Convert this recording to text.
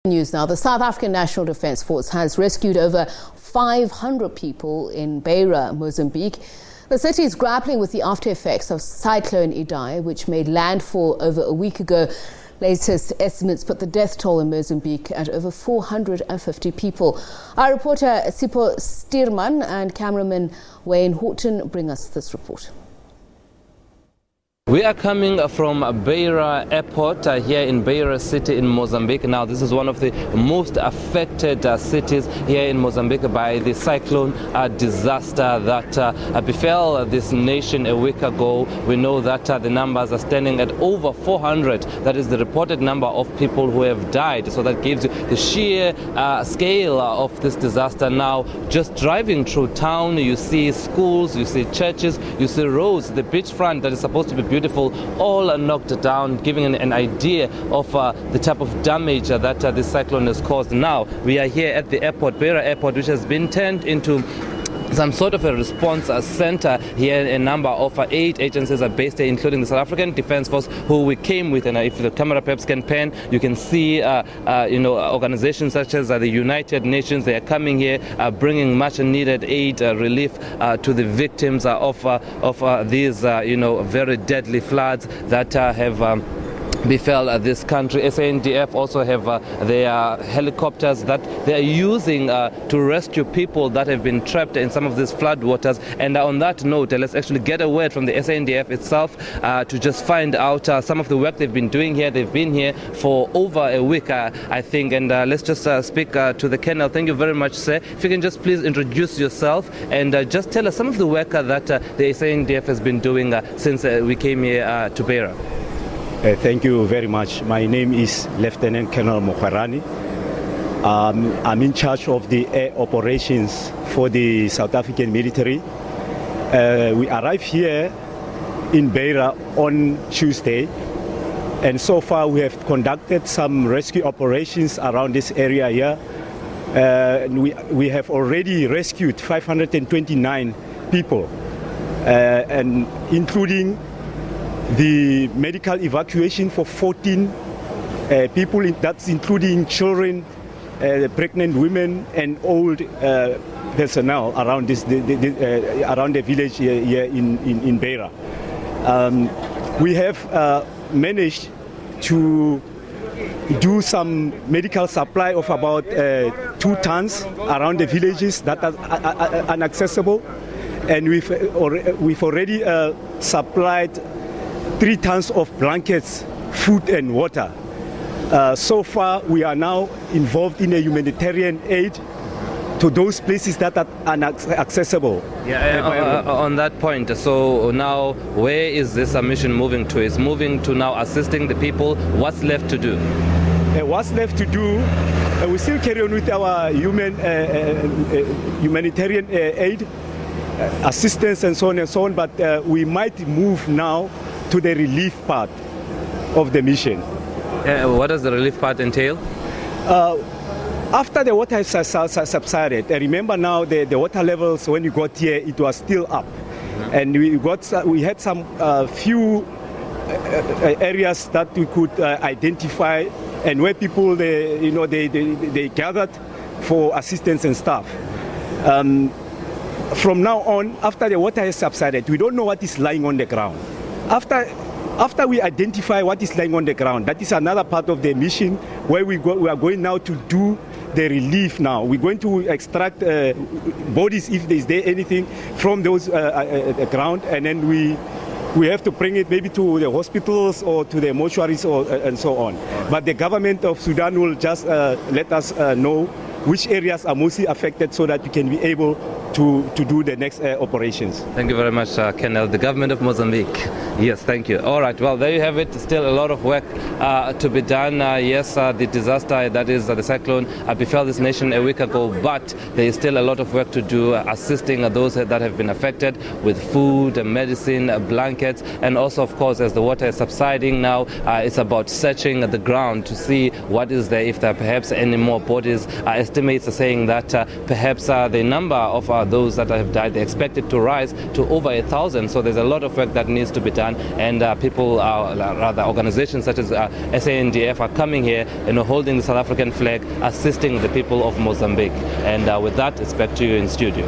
News now. The South African National Defence Force has rescued over 500 people in Beira, Mozambique. The city is grappling with the after effects of Cyclone Idai, which made landfall over a week ago. Latest estimates put the death toll in Mozambique at over 450 people. Our reporter Sipho Stuurman and cameraman Wyne Horton bring us this report. We are coming from Beira Airport here in Beira City in Mozambique. Now, this is one of the most affected cities here in Mozambique by the cyclone disaster that befell this nation a week ago. We know that the numbers are standing at over 400. That is the reported number of people who have died. So that gives you the sheer scale of this disaster. Now, just driving through town, you see schools, you see churches, you see roads, the beachfront that is supposed to be beautiful, all are knocked down, giving an idea of the type of damage that this cyclone has caused. Now, we are here at the airport, Beira Airport, which has been turned into some sort of a response center. Here a number of 8 agencies are based here, including the South African Defence Force, who we came with. And if the camera perhaps can pan, you can see organizations such as the United Nations. They are coming here, bringing much needed aid, relief to the victims of these very deadly floods that have befell this country. SANDF also have their helicopters that they are using to rescue people that have been trapped in some of these flood waters. And on that note, let's actually get a word from the SANDF itself to just find out some of the work they've been doing here. They've been here for over a week, I think. And let's just speak to the Colonel. Thank you very much, sir. If you can just please introduce yourself and just tell us some of the work that the SANDF has been doing since we came here to Beira. Thank you very much. My name is Lieutenant Colonel Mokharani. I'm in charge of the air operations for the South African military. We arrived here in Beira on Tuesday, and so far we have conducted some rescue operations around this area here. We have already rescued 529 people, and including the medical evacuation for 14 people, that's including children, pregnant women and old personnel around around the village here in Beira. We have managed to do some medical supply of about 2 tons around the villages that are inaccessible, and we've already supplied 3 tons of blankets, food and water. So far, we are now involved in a humanitarian aid to those places that are inaccessible. Yeah, on that point, so now where is this mission moving to? It's moving to now assisting the people. What's left to do? What's left to do? We still carry on with our humanitarian aid, assistance and so on, but we might move now to the relief part of the mission. What does the relief part entail? After the water has subsided, remember now the water levels when you got here, it was still up. And we had some few areas that we could identify, and where people they gathered for assistance and stuff. From now on, after the water has subsided, we don't know what is lying on the ground. After we identify what is lying on the ground, that is another part of the mission where we are going now to do the relief now. We're going to extract bodies, if there is anything, from those ground, and then we have to bring it maybe to the hospitals or to the mortuaries and so on. But the government of Sudan will just let us know which areas are mostly affected so that we can be able to do the next operations. Thank you very much, Colonel. The government of Mozambique. Yes, thank you. All right, well, there you have it. Still a lot of work to be done. Yes, the disaster, that is the cyclone, befell this nation a week ago, but there is still a lot of work to do, assisting those that have been affected with food, medicine, blankets, and also, of course, as the water is subsiding now, it's about searching the ground to see what is there, if there are perhaps any more bodies. As estimates are saying that perhaps the number of those that have died, they expect it to rise to over 1,000. So there's a lot of work that needs to be done, and people, rather organizations such as SANDF are coming here and holding the South African flag, assisting the people of Mozambique. And with that, it's back to you in studio.